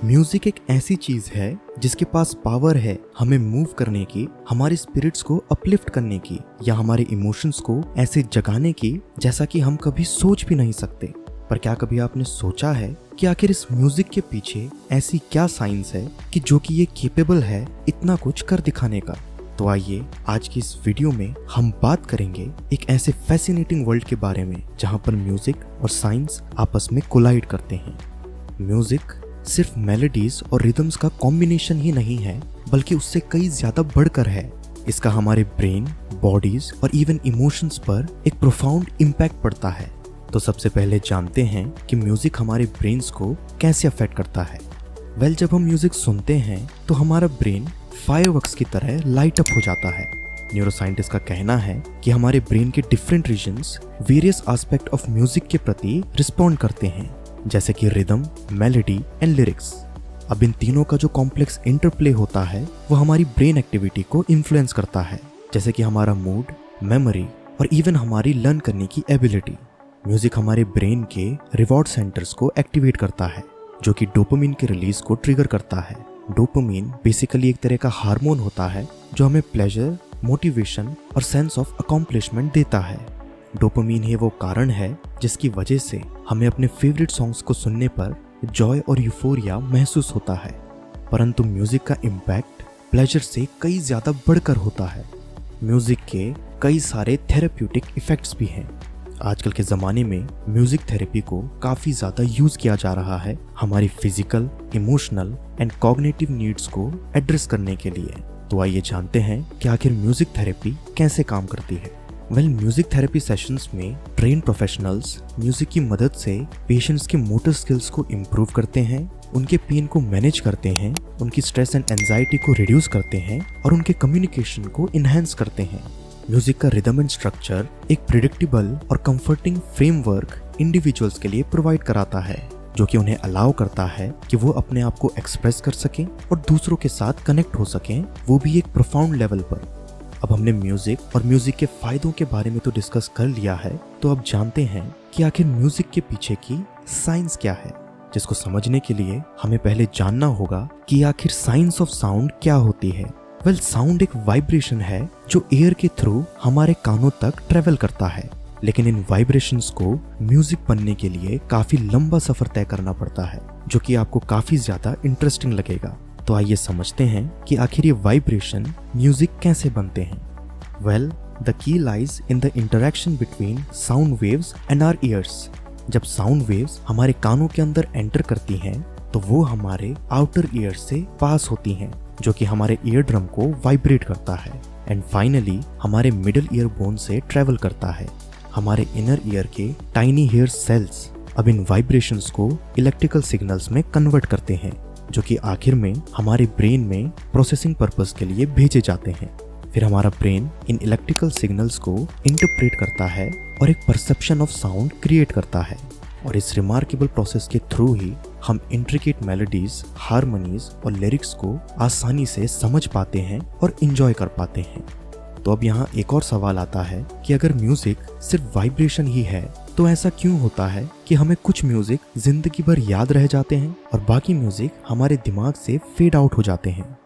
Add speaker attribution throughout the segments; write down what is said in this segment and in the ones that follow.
Speaker 1: Music एक ऐसी चीज है जिसके पास पावर है हमें मूव करने की, हमारे स्पिरिट्स को अपलिफ्ट करने की या हमारे इमोशंस को ऐसे जगाने की जैसा कि हम कभी सोच भी नहीं सकते। पर क्या कभी आपने सोचा है कि आखिर इस म्यूजिक के पीछे ऐसी क्या साइंस है कि जो कि ये केपेबल है इतना कुछ कर दिखाने का। तो आइए आज की इस वीडियो में हम बात करेंगे एक ऐसे फैसिनेटिंग वर्ल्ड के बारे में जहां पर म्यूजिक और साइंस आपस में कोलाइड करते हैं। म्यूजिक सिर्फ मेलोडीज और रिदम्स का कॉम्बिनेशन ही नहीं है, बल्कि उससे कई ज्यादा बढ़कर है। इसका हमारे ब्रेन, बॉडीज और इवन इमोशंस पर एक प्रोफाउंड इम्पैक्ट पड़ता है। तो सबसे पहले जानते हैं कि म्यूजिक हमारे ब्रेन्स को कैसे अफेक्ट करता है। जब हम म्यूजिक सुनते हैं तो हमारा ब्रेन फायरवर्क्स की तरह लाइट अप हो जाता है। न्यूरोसाइंटिस्ट का कहना है कि हमारे ब्रेन के different regions various aspect of music के प्रति रिस्पॉन्ड करते हैं, जैसे कि रिदम, मेलोडी एंड लिरिक्स। अब इन तीनों का जो कॉम्प्लेक्स इंटरप्ले होता है वो हमारी ब्रेन एक्टिविटी को इन्फ्लुएंस करता है, जैसे कि हमारा मूड, मेमोरी और इवन हमारी लर्न करने की एबिलिटी। म्यूजिक हमारे ब्रेन के रिवॉर्ड सेंटर्स को एक्टिवेट करता है, जो कि डोपामिन के रिलीज को ट्रिगर करता है। डोपामिन बेसिकली एक तरह का हार्मोन होता है जो हमें प्लेजर, मोटिवेशन और सेंस ऑफ अकॉम्प्लिशमेंट देता है। डोपामिन ही वो कारण है जिसकी वजह से हमें अपने फेवरेट सॉन्ग्स को सुनने पर जॉय और यूफोरिया महसूस होता है। परंतु म्यूजिक का इम्पैक्ट प्लेजर से कई ज्यादा बढ़कर होता है। म्यूजिक के कई सारे थेरेप्यूटिक इफेक्ट्स भी हैं। आजकल के ज़माने में म्यूजिक थेरेपी को काफ़ी ज़्यादा यूज़ किया जा रहा है हमारी physical, emotional and cognitive needs को एड्रेस करने के लिए। तो आइए जानते हैं कि आखिर म्यूजिक थेरेपी कैसे काम करती है। म्यूजिक थेरेपी सेशंस में ट्रेन प्रोफेशनल्स म्यूजिक की मदद से पेशेंट्स के मोटर स्किल्स को इम्प्रूव करते हैं, उनके पेन को मैनेज करते हैं, उनकी स्ट्रेस एंड एंजाइटी को रिड्यूस करते हैं और उनके कम्युनिकेशन को इन्हेंस करते हैं। म्यूजिक का रिदम एंड स्ट्रक्चर एक प्रिडिक्टेबल और कंफर्टिंग फ्रेमवर्क इंडिविजुअल्स के लिए प्रोवाइड कराता है, जो कि उन्हें अलाउ करता है कि वो अपने आप को एक्सप्रेस कर सकें और दूसरों के साथ कनेक्ट हो सकें, वो भी एक प्रोफाउंड लेवल पर। अब हमने म्यूजिक और म्यूजिक के फायदों के बारे में तो डिस्कस कर लिया है, तो अब जानते हैं कि आखिर म्यूजिक के पीछे की साइंस क्या है, जिसको समझने के लिए हमें पहले जानना होगा कि आखिर साइंस ऑफ साउंड क्या होती है। साउंड एक वाइब्रेशन है जो एयर के थ्रू हमारे कानों तक ट्रेवल करता है, लेकिन इन वाइब्रेशंस को म्यूजिक बनने के लिए काफी लंबा सफर तय करना पड़ता है, जो कि आपको काफी ज्यादा इंटरेस्टिंग लगेगा। तो आइए समझते हैं कि आखिर ये वाइब्रेशन म्यूजिक कैसे बनते हैं। The key lies in the interaction between sound waves and our ears. जब साउंड वेव्स हमारे कानों के अंदर एंटर करती हैं तो वो हमारे आउटर ईयर से पास होती हैं, जो कि हमारे ईयर ड्रम को वाइब्रेट करता है एंड फाइनली हमारे मिडिल ईयर बोन से ट्रेवल करता है हमारे इनर ईयर के टाइनी हेयर सेल्स। अब इन वाइब्रेशंस को इलेक्ट्रिकल सिग्नल्स में कन्वर्ट करते हैं, जो कि आखिर में हमारे ब्रेन में प्रोसेसिंग पर्पस के लिए भेजे जाते हैं। फिर हमारा ब्रेन इन इलेक्ट्रिकल सिग्नल्स को इंटरप्रेट करता है और एक परसेप्शन ऑफ साउंड क्रिएट करता है, और इस रिमार्केबल प्रोसेस के थ्रू ही हम इंट्रिकेट मेलोडीज, हारमोनीज और लिरिक्स को आसानी से समझ पाते हैं और इंजॉय कर पाते हैं। तो अब यहाँ एक और सवाल आता है कि अगर म्यूजिक सिर्फ वाइब्रेशन ही है तो ऐसा क्यों होता है कि हमें कुछ म्यूजिक जिंदगी भर याद रह जाते हैं और बाकी म्यूजिक हमारे दिमाग से फेड आउट हो जाते हैं।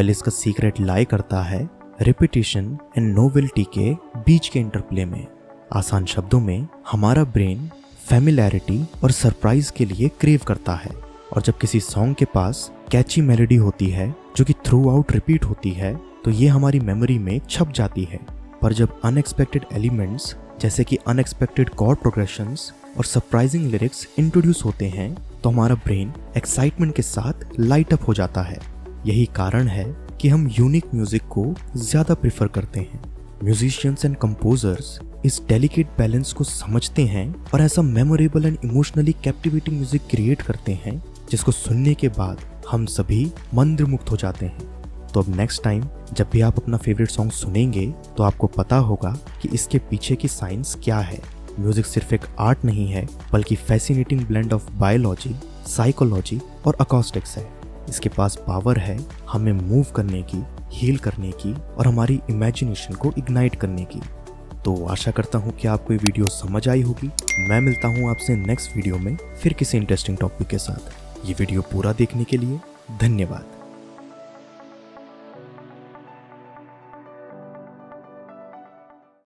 Speaker 1: इसका सीक्रेट लाई करता है रिपीटिशन एंड नोवेल्टी के बीच के इंटरप्ले में। आसान शब्दों में हमारा ब्रेन फैमिलियरिटी और सरप्राइज के लिए क्रेव करता है, और जब किसी सॉन्ग के पास कैची मेलोडी होती है जो कि थ्रू आउट रिपीट होती है तो ये हमारी मेमोरी में छप जाती है। पर जब अनएक्सपेक्टेड एलिमेंट्स जैसे कि अनएक्सपेक्टेड कॉर्ड प्रोग्रेशंस और सरप्राइजिंग लिरिक्स इंट्रोड्यूस होते हैं तो हमारा ब्रेन एक्साइटमेंट के साथ लाइट अप हो जाता है। यही कारण है कि हम यूनिक म्यूजिक को ज्यादा प्रेफर करते हैं। म्यूजिशियंस एंड कंपोजर्स इस डेलिकेट बैलेंस को समझते हैं और ऐसा memorable and emotionally captivating music create करते हैं जिसको सुनने के बाद हम सभी मंत्रमुग्ध हो जाते हैं। तो अब नेक्स्ट टाइम जब भी आप अपना फेवरेट सॉन्ग सुनेंगे तो आपको पता होगा कि इसके पीछे की साइंस क्या है। म्यूजिक सिर्फ एक आर्ट नहीं है, बल्कि fascinating blend of biology, psychology और अकॉस्टिक्स है। इसके पास पावर है हमें मूव करने की, हील करने की और हमारी इमेजिनेशन को इग्नाइट करने की। तो आशा करता हूँ कि आपको ये वीडियो समझ आई होगी। मैं मिलता हूँ आपसे नेक्स्ट वीडियो में फिर किसी इंटरेस्टिंग टॉपिक के साथ। ये वीडियो पूरा देखने के लिए धन्यवाद।